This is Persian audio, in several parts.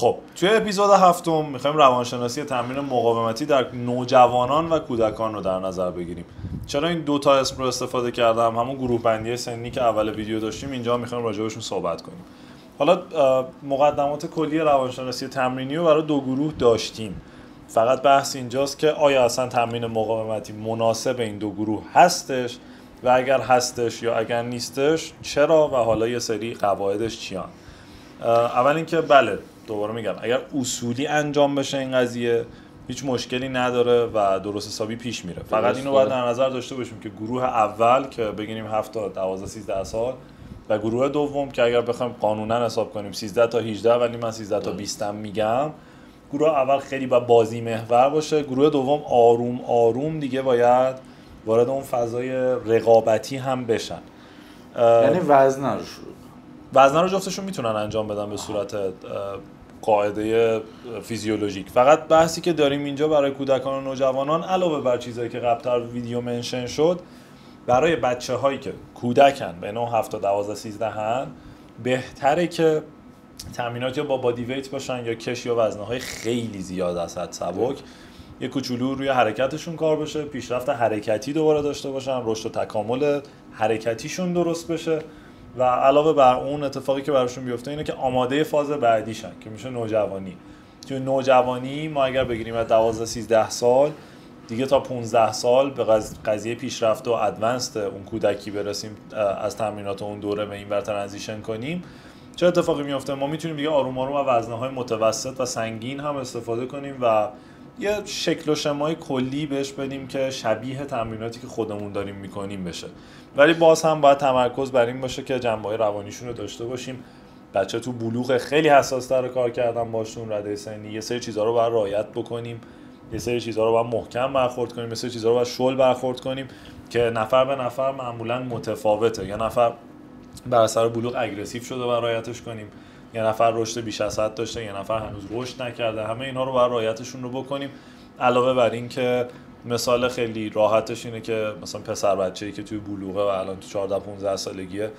خب توی اپیزود هفتم میخوایم روانشناسی تمرین مقاومتی در نوجوانان و کودکان رو در نظر بگیریم. چرا این دو تا اسم رو استفاده کردم؟ همون گروه بندی سنی که اول ویدیو داشتیم اینجا میخوایم راجع بهشون صحبت کنیم. حالا مقدمات کلی روانشناسی تمرینی رو برای دو گروه داشتیم. فقط بحث اینجاست که آیا اصلا تمرین مقاومتی مناسب این دو گروه هستش و اگر هستش یا اگر نیستش چرا و حالا یه سری قواعدش چیان. اول اینکه بله دوباره میگم اگر اصولی انجام بشه این قضیه هیچ مشکلی نداره و درست حسابی پیش میره. فقط اینو باید در نظر داشته باشیم که گروه اول که بگیم 7 تا 12 13 سال و گروه دوم که اگر بخوایم قانونا حساب کنیم 13 تا 18 ولی من 13 تا 20 هم میگم، گروه اول خیلی با بازی محور باشه، گروه دوم آروم آروم دیگه باید وارد اون فضای رقابتی هم بشن. یعنی وزنه رو جفتشون میتونن انجام بدن به صورت قاعده فیزیولوژیک. فقط بحثی که داریم اینجا برای کودکان و نوجوانان علاوه بر چیزایی که قبل‌تر ویدیو منشن شد، برای بچه‌هایی که کودکن بین 7 تا 12 13 هن بهتره که تمرینات یا با بادی ویت باشن یا کش یا وزنه‌های خیلی زیاد از حد سبک، یه کوچولو روی حرکتشون کار بشه، پیشرفت حرکتی دوباره داشته باشن، رشد و تکامل حرکتیشون درست بشه و علاوه بر اون اتفاقی که براشون بیفته اینه که آماده فاز بعدیشن که میشه نوجوانی. توی نوجوانی ما اگر بگیریم از 12 13 سال دیگه تا 15 سال به قضیه پیشرفت و ادوانسد اون کودکی برسیم، از تمرینات اون دوره به این ور ترانزیشن کنیم، چه اتفاقی میفته؟ ما میتونیم دیگه آروم آروم از وزنه‌های متوسط و سنگین هم استفاده کنیم و یه شکل و شمای کلی بهش بدیم که شبیه تمریناتی که خودمون داریم میکنیم بشه. ولی باز هم باید تمرکز بر این باشه که جنبه‌های روانیشون رو داشته باشیم. بچه تو بلوغ خیلی حساس‌تر کار کردن باشون رده سنی، یه سری چیزا رو باید رعایت بکنیم، یه سری چیزا رو باید محکم برخورد کنیم، یه سری چیزا رو باید شل برخورد کنیم که نفر به نفر معمولاً متفاوته. یه نفر بر اثر بلوغ اگریسیو شده و رعایتش کنیم، یه نفر رشد بیش از حد داشته، یه نفر هنوز رشد نکرده. همه اینا رو باید رعایتشون رو بکنیم. علاوه بر این که مثال خیلی راحتش اینه که مثلا پسر بچه‌ای که توی بلوغه و الان تو 14 15 سالگیه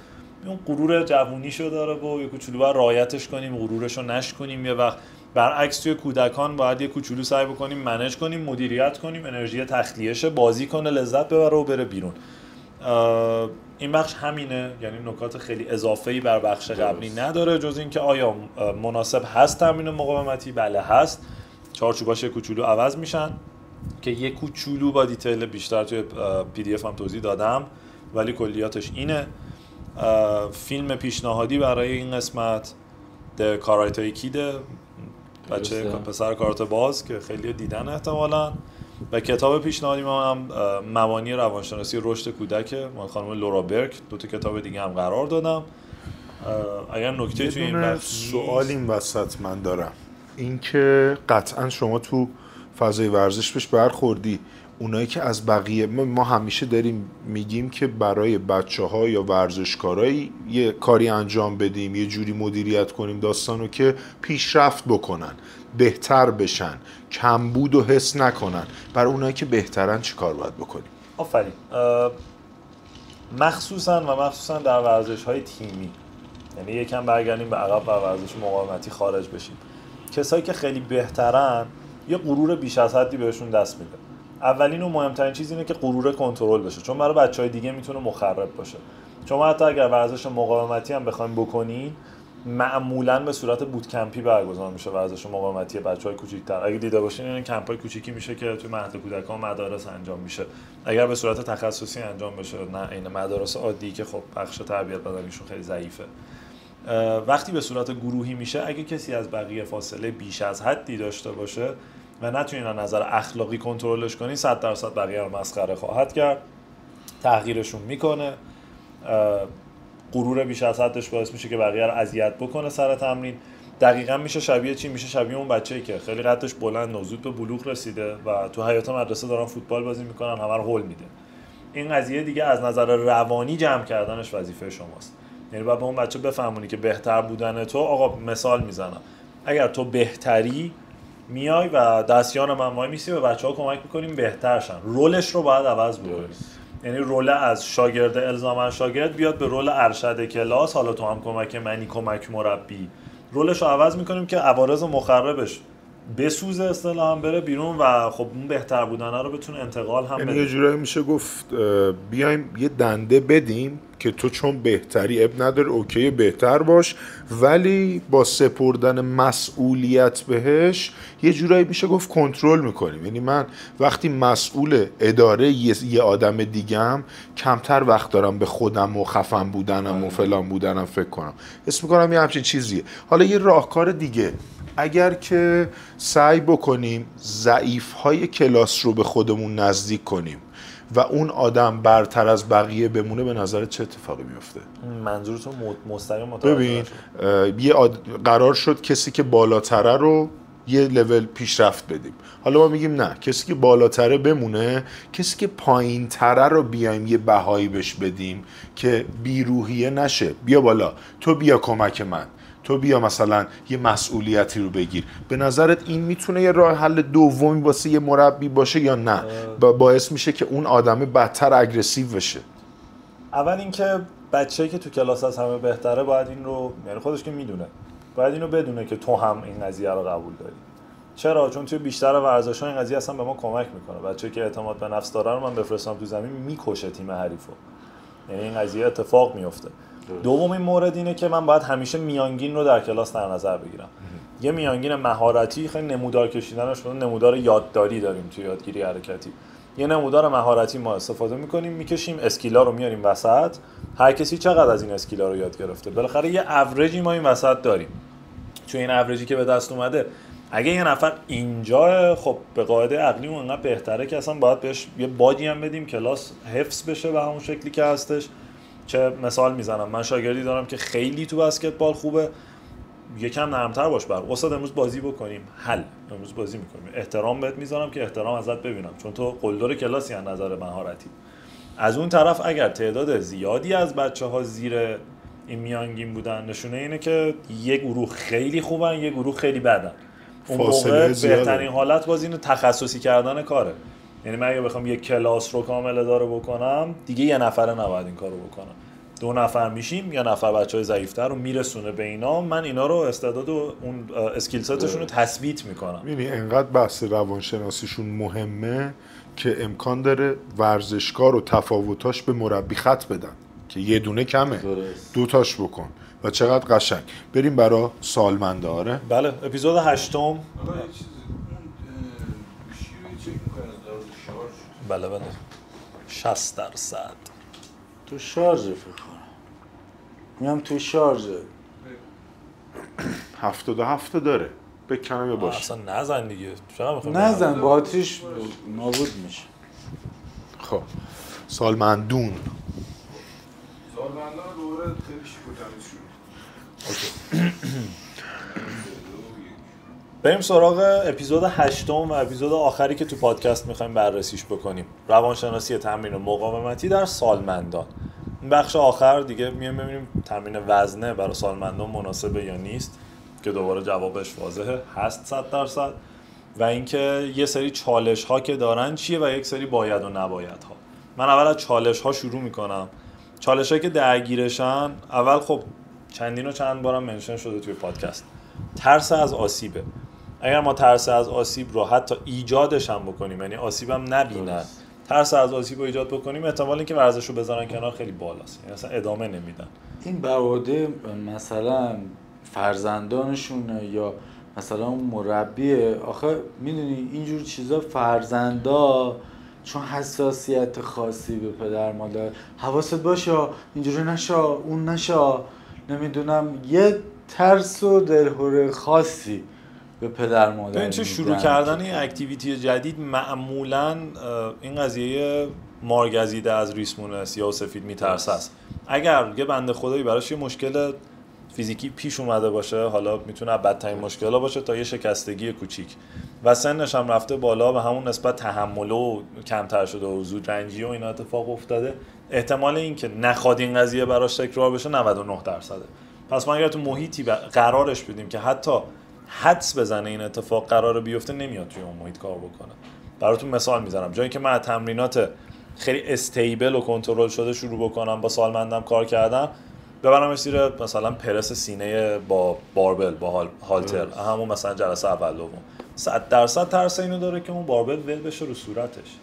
اون غرور جوونیشو داره و یه کوچولو باید رعایتش کنیم، غرورشو نشکنیم. یه وقت برعکس توی کودکان باید یه کوچولو سعی بکنیم منیج کنیم، مدیریت کنیم، انرژی تخلیه‌اش بازی کنه، لذت ببره و بره بیرون. این بخش همینه، یعنی نکات خیلی اضافه‌ای بر بخش قبلی نداره جز اینکه آیا مناسب هست تمرین مقاومتی؟ بله هست. چارچوباش یه کوچولو عوض میشن که یه کوچولو با دیتیل بیشتر توی پی دی اف هم توضیح دادم ولی کلیاتش اینه. فیلم پیشنهادی برای این قسمت د کارایتای کیده، بچه پسر کارات باز که خیلی دیدن احتمالاً، و کتاب پیشنهادی ما هم مبانی روانشناسی رشد کودک مال خانم لورا برک. دو تا کتاب دیگه هم قرار دادم. اگر نکته توی این بحث سوال این وسط من دارم، این که قطعا شما تو فضای ورزش بهش برخوردی، اونایی که از بقیه ما همیشه داریم میگیم که برای بچه‌ها یا ورزشکارایی یه کاری انجام بدیم، یه جوری مدیریت کنیم داستانو که پیشرفت بکنن، بهتر بشن، کمبود و حس نکنن. برای اونایی که بهترن چی کار باید بکنیم؟ آفرین. مخصوصا در ورزش‌های تیمی، یعنی یکم برگردیم به عقب و ورزش مقاومتی خارج بشیم. کسایی که خیلی بهترن یه غرور بیش از حدی بهشون دست میده. اولین و مهمترین چیز اینه که غرور کنترل بشه، چون برای بچهای دیگه میتونه مخرب باشه. شما حتی اگر ورزش مقاومتی هم بخواید بکنین معمولاً به صورت بوت کمپی برگزار میشه ورزش مقاومتی بچهای کوچیک‌تر. اگه دیده باشین این کمپای کوچیکی میشه که توی مهد کودکان مدارس انجام میشه. اگر به صورت تخصصی انجام بشه نه این مدارس عادی که خب بخش تربیت بدنیشون خیلی ضعیفه. وقتی به صورت گروهی میشه اگه کسی از بقیه فاصله بیش از حدی داشته باشه و نتونین از نظر اخلاقی کنترلش کنی 100% بقیه رو مسخره خواهد کرد، تحقیرشون میکنه. غرور بیش از حدش باعث میشه که بقیه رو اذیت بکنه سر تمرین. دقیقاً میشه شبیه چی؟ میشه شبیه اون بچه‌ای که خیلی قدش بلند و زود به بلوغ رسیده و تو حیاط مدرسه دارن فوتبال بازی میکنن، همه رو هول میده. این قضیه دیگه از نظر روانی جمع کردنش وظیفه شماست. یعنی باید به اون بچه بفهمونی که بهتر بودن تو، آقا مثال میزنم، اگر تو بهتری میای و دستیار من وای میسی به بچه‌ها کمک میکنیم بهترشن، رولش رو باید عوض بکنیم. یعنی رول از شاگرد الزاما شاگرد بیاد به رول ارشد کلاس، حالا تو هم کمک منی کمک مربی. رولش رو عوض میکنیم که عوارض مخربش بسوزه اصطلاحاً بره بیرون و خب اون بهتر بودنه رو بتونه انتقال هم بده. یه جورایی میشه گفت بیایم یه دنده بدیم که تو چون بهتری اب نداره اوکی بهتر باش، ولی با سپردن مسئولیت بهش یه جورایی میشه گفت کنترل میکنیم. یعنی من وقتی مسئول اداره یه آدم دیگم کمتر وقت دارم به خودم و خفن بودنم و فلان بودنم فکر کنم. اسم میکنم یه همچین چیزیه. حالا یه راهکار دیگه، اگر که سعی بکنیم ضعیف‌های کلاس رو به خودمون نزدیک کنیم و اون آدم برتر از بقیه بمونه، به نظر چه اتفاقی میفته؟ منظورتون مستقیم متوجه ببین قرار شد کسی که بالاتره رو یه لول پیشرفت بدیم. حالا ما میگیم نه، کسی که بالاتره بمونه، کسی که پایین تره رو بیایم یه بهایی بهش بدیم که بیروحیه نشه. بیا بالا، تو بیا کمک من، تو بیا مثلا یه مسئولیتی رو بگیر. به نظرت این میتونه یه راه حل دومی واسه یه مربی باشه یا نه باعث میشه که اون آدم بدتر اگریسیو بشه؟ اول اینکه بچه‌ای که تو کلاس از همه بهتره باید این رو، یعنی خودش که میدونه، باید اینو بدونه که تو هم این قضیه رو قبول داری. چرا؟ چون توی بیشتر ورزش‌ها این قضیه اصلا به ما کمک میکنه. بچه‌ای که اعتماد به نفس داره رو من بفرستم تو زمین میکشه تیم حریفو. یعنی این قضیه اتفاق میفته. دومین مورد اینه که من باید همیشه میانگین رو در کلاس در نظر بگیرم. یه میانگین مهارتی، خیلی نمودار کشیدنش رو نمودار یادداری داریم توی یادگیری حرکتی. یه نمودار مهارتی ما استفاده می‌کنیم، میکشیم، اسکیلا رو میاریم وسط. هر کسی چقدر از این اسکیلا رو یاد گرفته. بالاخره یه اوریجی ما این وسط داریم. توی این اوریجی که به دست اومده، اگه یه نفر اینجا، خب به قاعده عقلی اون انقدر بهتره که اصلا باید بهش یه بادی هم بدیم کلاس حفظ بشه به همون شکلی که هستش. چه مثال میزنم، من شاگردی دارم که خیلی تو بسکتبال خوبه، یکم نرمتر باش بر استاد، امروز بازی بکنیم، حل، امروز بازی میکنیم، احترام بهت میذارم که احترام ازت ببینم چون تو قلدر کلاسی از نظر مهارتی. از اون طرف اگر تعداد زیادی از بچه‌ها زیر این میانگین بودن، نشونه اینه که یه گروه خیلی خوبن، یه گروه خیلی بدن. اون موقع بهترین حالت باز اینو تخصصی کردن کاره. یعنی من اگه بخوام یک کلاس رو کامل اداره بکنم، دیگه یه نفره نباید این کارو بکنم. 2 نفر میشیم، یه نفر بچهای ضعیف‌تر رو میرسونه به اینا، من اینا رو استعداد و اون اسکیل ستشون رو تثبیت میکنم. یعنی انقدر بحث روانشناسیشون مهمه که امکان داره ورزشکار و تفاوتاش به مربی خط بدن که یه دونه کمه، 2 تاش بکن و چقدر قشنگ. بریم برای سالمنده. آره بله، اپیزود 8. بله 60%. تو شارژ فکر کنم. میام تو شارژ 77 داره، بکنم یا باشه. اصلا نزن دیگه، چرا میخوام نزن، باتریش نابود میشه. خب سالمندون دوره خیلی شکوتنشون. بریم سراغ اپیزود 8 و اپیزود آخری که تو پادکست میخوایم بررسیش بکنیم، روانشناسی تمرین مقاومتی در سالمندان. این بخش آخر دیگه میایم ببینیم تمرین وزنه برای سالمندان مناسبه یا نیست، که دوباره جوابش واضحه، هست 100%. و اینکه یه سری چالش ها که دارن چیه و یک سری باید و نباید ها. من اول از چالش ها شروع میکنم. چالش هایی که درگیرشن، اول خب چندین و چند بارم منشن شده توی پادکست، ترس از آسیبه. اگر ما ترس از آسیب رو حتی ایجادش هم بکنیم، یعنی آسیب هم نبینن، ترس از آسیب رو ایجاد بکنیم، احتمال اینکه ورزش رو بذارن کنار خیلی بالاست، یعنی اصلا ادامه نمیدن. این بواده مثلا فرزندانشونه یا مثلا اون مربیه. آخه میدونی اینجور چیزا فرزندا چون حساسیت خاصی به پدر مادر، حواست باشه اینجوری نشا اون نشا، نمیدونم یه ترس و دلهوره خاصی به پدر مادر این چه شروع کردن این اکتیویتی جدید معمولاً این قضیه مارگزیده از ریسمون سیاه و سفید میترسه است. اگر یه بنده خدایی براش یه مشکل فیزیکی پیش اومده باشه، حالا میتونه بدترین مشکلا باشه تا یه شکستگی کوچیک، و سنش هم رفته بالا و همون نسبت تحمل و کمتر شده و زود رنجی و اینا اتفاق افتاده، احتمال این که نخواد این قضیه براش تکرار بشه 99%. پس ما اگر تو محیطی قرارش بدیم که حتی حدس بزنه این اتفاق قراره بیفته، نمیاد توی اون محیط کار بکنه. براتون مثال میزنم، جایی که من تمرینات خیلی استیبل و کنترل شده شروع بکنم با سالمندم کار کردن، ببرمش زیر مثلا پرس سینه با باربل با هالتر، همون مثلا جلسه اول دوم 100% ترس اینو داره که اون باربل ول بشه رو صورتش.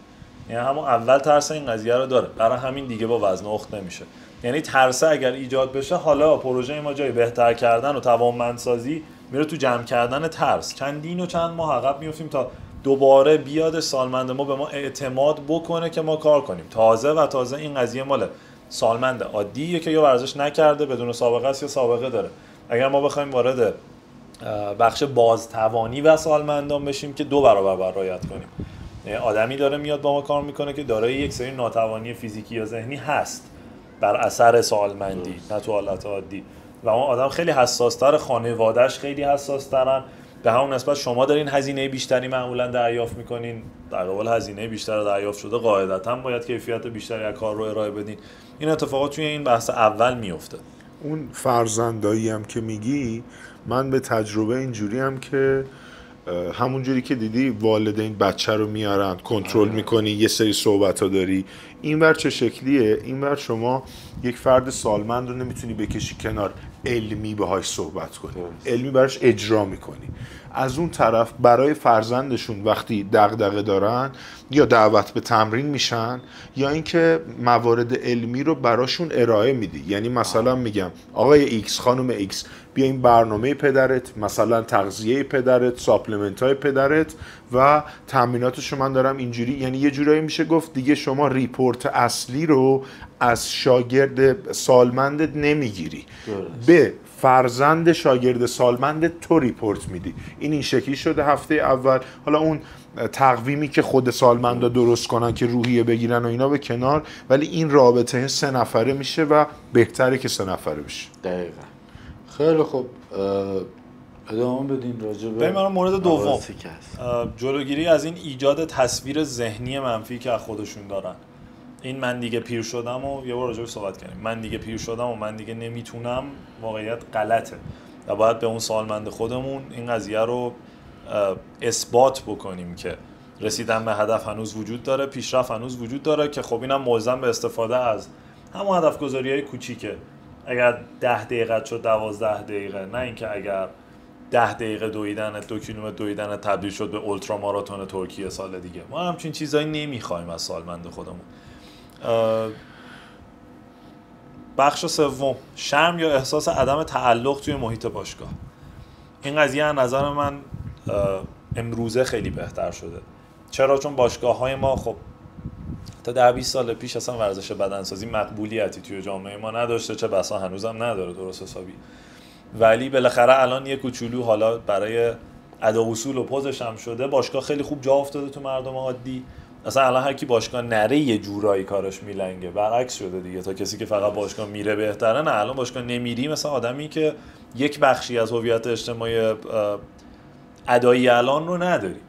یعنی همون اول ترس این قضیه رو داره، برای همین دیگه با وزن اخت نمیشه. یعنی ترس اگر ایجاد بشه، حالا پروژه ما جای بهتر کردن و توانمندسازی میره تو جمع کردن ترس. چندین و چند ماه عقب میافتیم تا دوباره بیاد سالمند ما به ما اعتماد بکنه که ما کار کنیم. تازه این قضیه مال سالمند عادیه که یا ورزش نکرده بدون سابقه است یا سابقه داره. اگر ما بخوایم وارد بخش بازتوانی و سالمندان بشیم که 2 برابر باید رعایت کنیم. آدمی داره میاد با ما کار میکنه که دارای یک سری ناتوانی فیزیکی یا ذهنی هست بر اثر سالمندی، نه تو حالت عادی، و اون آدم خیلی حساس‌تر، خانواده‌اش خیلی حساس‌ترن. به همون نسبت شما دارین هزینه بیشتری معمولا دریافت میکنین، در قبال هزینه بیشتر دریافت شده قاعدتاً باید کیفیت بیشتری از کار رو ارائه بدین. این اتفاقات توی این بحث اول میفته. اون فرزندایی هم که میگی، من به تجربه اینجوری هم که همون جوری که دیدی والدین بچه رو میارن کنترل میکنی، یه سری صحبت ها داری، اینور چه شکلیه؟ اینور شما یک فرد سالمند رو نمیتونی بکشی کنار علمی باهاش صحبت کنی، علمی براش اجرا میکنی. از اون طرف برای فرزندشون وقتی دغدغه دارن یا دعوت به تمرین میشن یا اینکه موارد علمی رو براشون ارائه میدی. یعنی مثلا میگم آقای ایکس، خانم ایکس، بیا این برنامه پدرت، مثلا تغذیه پدرت، ساپلمنت های پدرت و تمریناتشو من دارم اینجوری. یعنی یه جورایی میشه گفت دیگه شما ریپورت اصلی رو از شاگرد سالمندت نمیگیری، به فرزند شاگرد سالمند تو ریپورت میدی. این شکلی شده هفته اول. حالا اون تقویمی که خود سالمندا درست کنن که روحیه بگیرن و اینا به کنار، ولی این رابطه 3 نفره میشه و بهتره که 3 نفره بشه. دقیقاً. خیلی خوب، ادامه بدیم راجع به مورد دوم، جلوگیری از این ایجاد تصویر ذهنی منفی که از خودشون دارن. این من دیگه پیر شدم و یه بار راجع به صحبت کردیم، من دیگه پیر شدم و من دیگه نمیتونم، واقعیت غلطه و باید به اون سالمند خودمون این قضیه رو اثبات بکنیم که رسیدن به هدف هنوز وجود داره، پیشرفت هنوز وجود داره، که خب اینم ملزم به استفاده از همون هدف گذاری‌های کوچیکه. اگر 10 دقیقه شد 12 دقیقه، نه اینکه اگر 10 دقیقه دویدن 2 کیلومتر دویدن تبدیل شد به اولترا ماراتون ترکیه سال دیگه. ما همچین چیزایی نمیخوایم از سالمند خودمون. بخش سوم، شرم یا احساس عدم تعلق توی محیط باشگاه. این قضیه از نظر من امروزه خیلی بهتر شده. چرا؟ چون باشگاه‌های ما خب تا 10-20 سال پیش اصلا ورزش بدنسازی مقبولیتی توی جامعه ما نداشته، چه بسا هنوزم نداره درست حسابی. ولی بالاخره الان یه کوچولو حالا برای ادا اصول و پوزش هم شده، باشگاه خیلی خوب جا افتاده تو مردم عادی. اصلا الان هر کی باشگاه نره یه جورایی کارش میلنگه، برعکس شده دیگه. تا کسی که فقط باشگاه میره بهتره، نه الان باشگاه نمیری مثلا آدمی که یک بخشی از هویت اجتماعی ادایی الان رو نداری.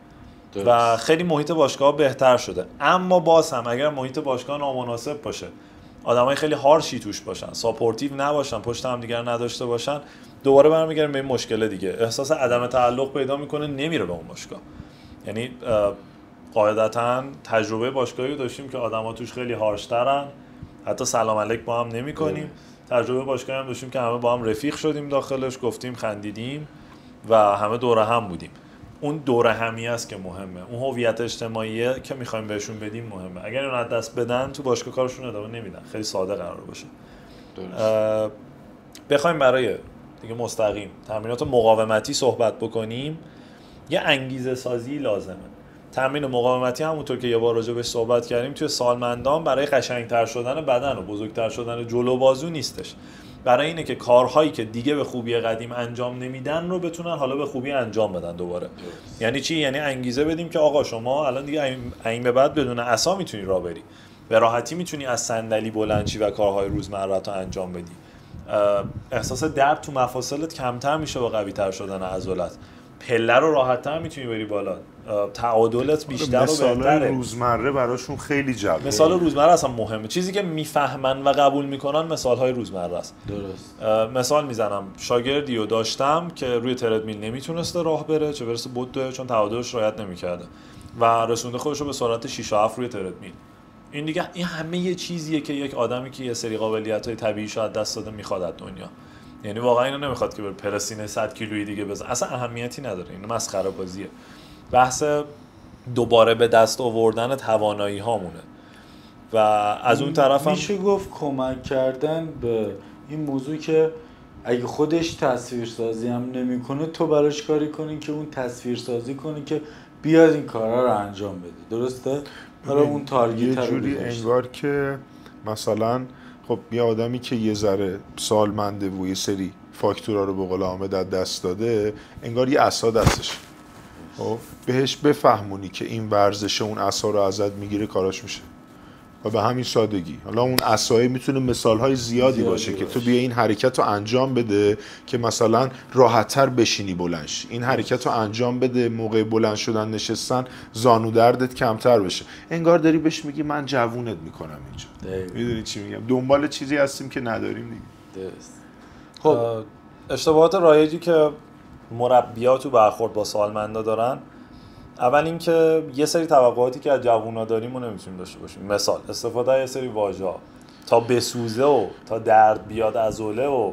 و خیلی محیط باشگاه بهتر شده. اما باز هم اگر محیط باشگاه نامناسب باشه، آدمای خیلی هارشی توش باشن، ساپورتیو نباشن، پشت هم دیگر نداشته باشن، دوباره برمیگردیم به این مشکل دیگه. احساس عدم تعلق پیدا میکنه، نمیره به اون باشگاه. یعنی قاعدتاً تجربه باشگاهی داشتیم که آدما توش خیلی هارش‌ترن، حتی سلام علیک با هم نمی‌کنیم. تجربه باشگاهی هم داشتیم که همه با هم رفیق شدیم داخلش، گفتیم، خندیدیم و همه دور هم بودیم. اون دور همی است که مهمه. اون هویت اجتماعیه که می‌خوایم بهشون بدیم مهمه. اگر اون از دست بدن تو باشگاه کارشون ادامه نمیدن. خیلی ساده قرار باشه. بخوایم برای دیگه مستقیم تمرینات مقاومتی صحبت بکنیم، یه انگیزه سازی لازمه. تمرین مقاومتی همونطور که یه بار راجع بهش صحبت کردیم توی سالمندان برای قشنگتر شدن بدن و بزرگتر شدن جلو بازو نیستش. برای اینه که کارهایی که دیگه به خوبی قدیم انجام نمیدن رو بتونن حالا به خوبی انجام بدن دوباره. یعنی چی؟ یعنی انگیزه بدیم که آقا شما الان دیگه این به بعد بدون عصا میتونی راه بری، به راحتی میتونی از صندلی بلند شی و کارهای روزمره رو انجام بدی. احساس درد تو مفاصلت کمتر میشه با قوی‌تر شدن عضلات. پله رو راحت‌تر میتونی بری بالا، تعادلت بیشتر و بهتره. مثال روزمره براشون خیلی جالبه. مثال روزمره اصلا مهمه. چیزی که میفهمن و قبول میکنن مثال‌های روزمره است. درست. مثال میزنم، شاگردی رو داشتم که روی تردمیل نمیتونسته راه بره، چه برسه بدوه، چون تعادلش رعایت نمیکرده و رسونده خودش رو به سرعت 6 و 7 روی تردمیل. این دیگه این همه یه چیزیه که یک آدمی که یه سری قابلیت‌های طبیعی‌شو از دست داده میخواد از دنیا. یعنی واقعا اینو نمیخواد که بره پرسینه 100 کیلویی دیگه بزنه، اصلا اهمیتی نداره، این مسخره بازیه. بحث دوباره به دست آوردن توانایی هامونه و از اون طرف هم میشه گفت کمک کردن به این موضوع که اگه خودش تصویرسازی هم نمیکنه تو براش کاری کنی که اون تصویرسازی کنی که بیاد این کارا رو انجام بده. درسته؟ حالا اون تارگت یه رو جوری گذاشته. انگار که مثلا خب یه آدمی که یه ذره سالمنده و یه سری فاکتورا رو به قول حامد از دست داده، انگار یه عصا دستش، خب بهش بفهمونی که این ورزش اون عصا رو ازت میگیره کاراش میشه و به همین سادگی. حالا اون عصای میتونه مثالهای زیادی باشه که تو بیا این حرکت رو انجام بده که مثلا راحت‌تر بشینی بلندش، این حرکت رو انجام بده موقع بلند شدن نشستن زانو دردت کمتر بشه. انگار داری بهش میگی من جوونت میکنم اینجا. میدونی چی میگم؟ دنبال چیزی هستیم که نداریم دیگه. درست. خب اشتباهات رایجی که مربی‌ها تو برخورد با سالمندا دارن، اول اینکه یه سری توقعاتی که از جوونا داریم رو نمیتونیم داشته باشیم. مثال استفاده از یه سری واژه‌ها تا بسوزه و تا درد بیاد عضله و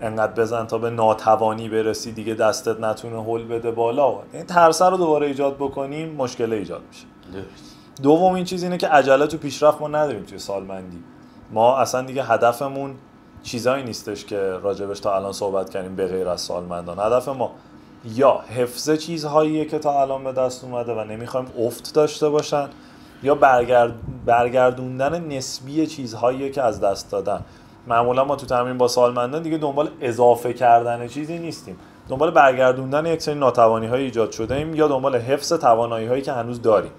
انقدر بزن تا به ناتوانی برسی دیگه دستت نتونه هول بده بالا. این ترسه رو دوباره ایجاد بکنیم مشکل ایجاد میشه. دومین چیز اینه که عجله تو پیشرفت ما نداریم توی سالمندی. ما اصلا دیگه هدفمون چیزایی نیستش که راجبش تا الان صحبت کردیم به غیر از سالمندان. هدف ما یا حفظ چیزهاییه که تا الان به دست اومده و نمیخوایم افت داشته باشن، یا برگردوندن نسبی چیزهاییه که از دست دادن. معمولا ما تو تمرین با سالمندان دیگه دنبال اضافه کردن چیزی نیستیم، دنبال برگردوندن یک سری ناتوانی‌های ایجاد شده ایم یا دنبال حفظ توانایی‌هایی که هنوز داریم.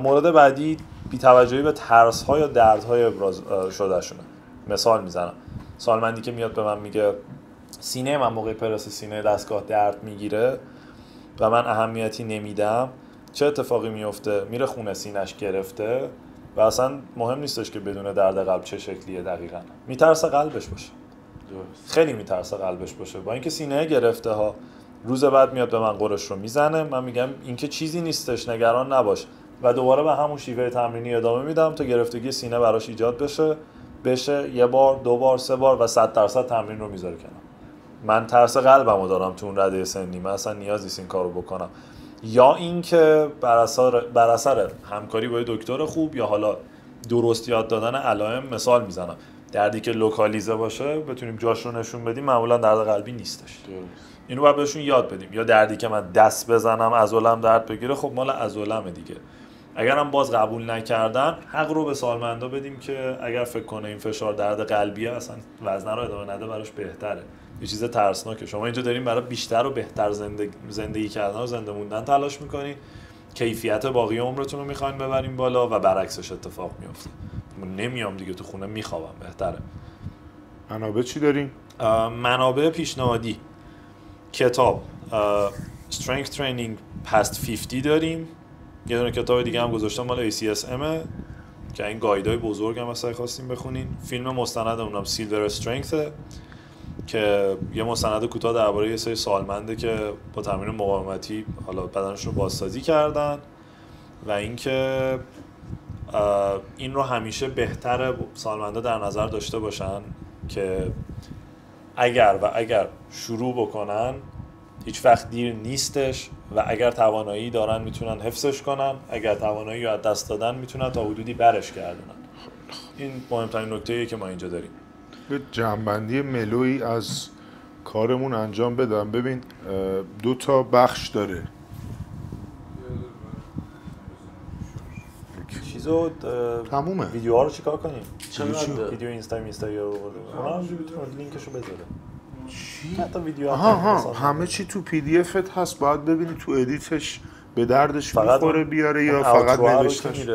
مورد بعدی بی‌توجهی به ترس‌ها یا دردهای ابراز شده شونه. مثال میزنم، سالمندی که میاد به من میگه سینه من موقع پرس سینه دستگاه درد میگیره و من اهمیتی نمیدم، چه اتفاقی میفته؟ میره خونه سینه‌اش گرفته و اصلا مهم نیستش که بدون درد قلب چه شکلیه، دقیقاً میترسه قلبش باشه. درست. خیلی میترسه قلبش باشه، با اینکه سینه گرفته ها. روز بعد میاد به من قرش رو میزنه، من میگم این که چیزی نیستش نگران نباش و دوباره به همون شیوه تمرینی ادامه میدم تا گرفتگی سینه براش ایجاد بشه یه بار، دو بار، سه بار و 100% تمرین رو میذاره کنار. من ترس قلبمو دارم تو اون رده سنی، من اصلا نیاز نیست این کارو بکنم. یا اینکه بر اثر همکاری با دکتر خوب یا حالا درست یاد دادن علائم، مثال میزنم دردی که لوکالیزه باشه بتونیم جاش رو نشون بدیم، معمولا درد قلبی نیستش. اینو باید بهشون یاد بدیم. یا دردی که من دست بزنم عضلم درد بگیره، خب مال عضلمه دیگه. اگرم باز قبول نکردن، حق رو به سالمندا بدیم که اگر فکر کنه این فشار درد قلبیه، اصلا وزنه رو ادامه نده براش بهتره. یه چیز ترسناکه. شما اینجا دارین برای بیشتر و بهتر زندگی کردن و زنده موندن تلاش میکنین، کیفیت باقی عمرتون رو میخواین ببرین بالا و برعکسش اتفاق میفته. من نمیام دیگه تو خونه میخوابم، بهتره. منابع چی داریم؟ منابع پیشنهادی کتاب Strength Training Past 50 داریم. یه دونه کتاب دیگه هم گذاشتم مال ACSM که این گایدای بزرگ هم مثلا خواستیم بخونین. فیلم مستند اونم Silver Strength که یه مستند کوتاه درباره یه سری سالمنده که با تمرین مقاومتی حالا بدنشون رو بازسازی کردن و اینکه این رو همیشه بهتره سالمندا در نظر داشته باشن که اگر شروع بکنن هیچ وقت دیر نیستش و اگر توانایی دارن میتونن حفظش کنن، اگر توانایی رو از دست دادن میتونن تا حدودی برش گردونن. این مهمترین نکته‌ایه که ما اینجا داریم. به جنبندی ملویی از کارمون انجام بدم. ببین 2 تا بخش داره. چیزو تمومه. ویدیوها رو چیکار کنیم؟ ویدیو اینستا رو اونم همونجوری میتونم لینکشو بذاره. چی؟ حتی ویدیو همه چی تو پی دی افت هست، باید ببینی تو ادیتش به دردش فقط میخوره بیاره یا فقط نوشتش.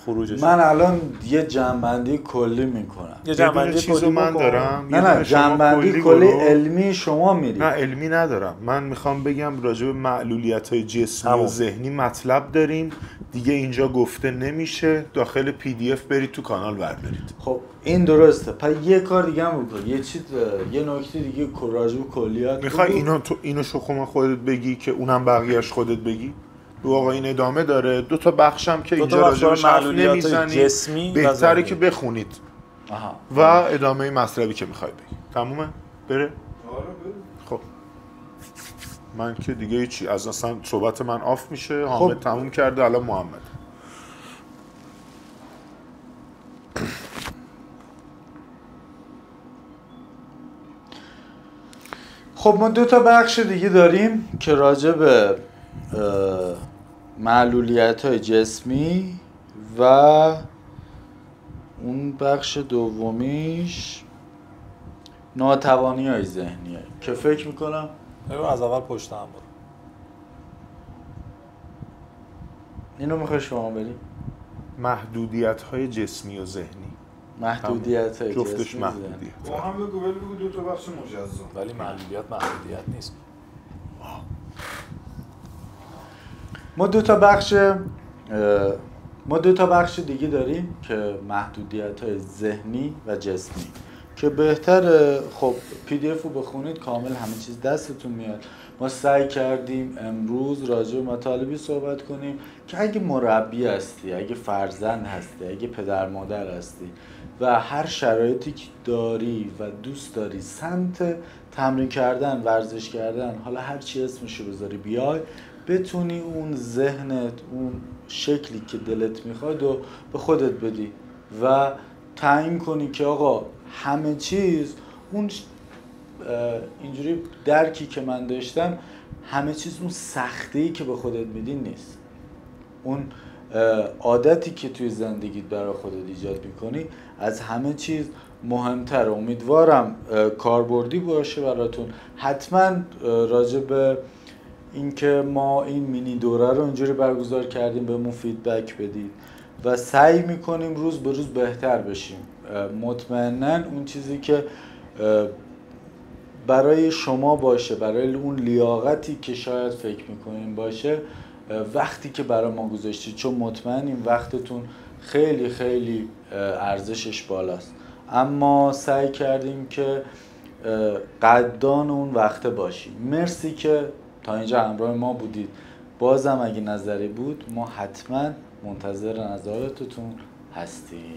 خروجش. من الان یه جنبندی کلی میکنم. یه جنبندی چیزو من دارم. نه جنبندی کلی علمی شما میری. نه علمی ندارم. من میخوام بگم راجع به معلولیت‌های جسمی و ذهنی مطلب داریم دیگه، اینجا گفته نمیشه. داخل پی دی اف برید تو کانال بردارید. خب این درسته. پس یه کار دیگه هم بکن. یه نکته دیگه راجع به کلیات میخوای اینو شما خودت بگی که اونم بقیه‌اش خودت بگی؟ رو آقا این ادامه داره. 2 تا بخشم که دو تا اینجا بخش راجبش حرف معلولیت نمیزنی، جسمی و بهتره ذهنی. که بخونید آها. و ادامه مطلبی که میخوای بگی. تمومه؟ بره؟ آره بده. خب من که دیگه هیچی، از اصلا صحبت من آف میشه. حامد تموم کرده، الان محمد. خب ما 2 تا بخش دیگه داریم که راجع به معلولیت‌های جسمی و اون بخش دومیش ناتوانی‌های ذهنیه که فکر میکنم رو از اول پشت هم برو. اینو میخوای شما بریم؟ محدودیت‌های جسمی و ذهنی. محدودیت‌های جفتش جسمی و ذهنی. محدودیت. با هم بگو ولی بگو 2 تا بخش مجزا. ولی محدودیت نیست. ما دو تا بخش دیگه داریم که محدودیت‌های ذهنی و جسمی که بهتره خب پی دی اف رو بخونید کامل همه چیز دستتون میاد. ما سعی کردیم امروز راجع به مطالبی صحبت کنیم که اگه مربی هستی، اگه فرزند هستی، اگه پدر مادر هستی و هر شرایطی که داری و دوست داری سمت تمرین کردن، ورزش کردن، حالا هر چی اسمشو بذاری بیای، بتونی اون ذهنت، اون شکلی که دلت میخواد و به خودت بدی و تعیین کنی که آقا همه چیز اون اینجوری درکی که من داشتم، همه چیز اون سختیی که به خودت میدی نیست. اون عادتی که توی زندگیت برای خودت ایجاد میکنی از همه چیز مهمتره. امیدوارم کاربردی باشه براتون. حتما راجع به اینکه ما این مینی دوره رو اینجوری برگزار کردیم بهمون فیدبک بدید و سعی میکنیم روز به روز بهتر بشیم. مطمئناً اون چیزی که برای شما باشه، برای اون لیاقتی که شاید فکر میکنین باشه، وقتی که برای ما گذاشتید، چون مطمئنیم وقتتون خیلی خیلی ارزشش بالاست، اما سعی کردیم که قدردان اون وقت باشیم. مرسی که تا اینجا همراه ما بودید. بازم اگه نظری بود ما حتما منتظر نظراتتون هستیم.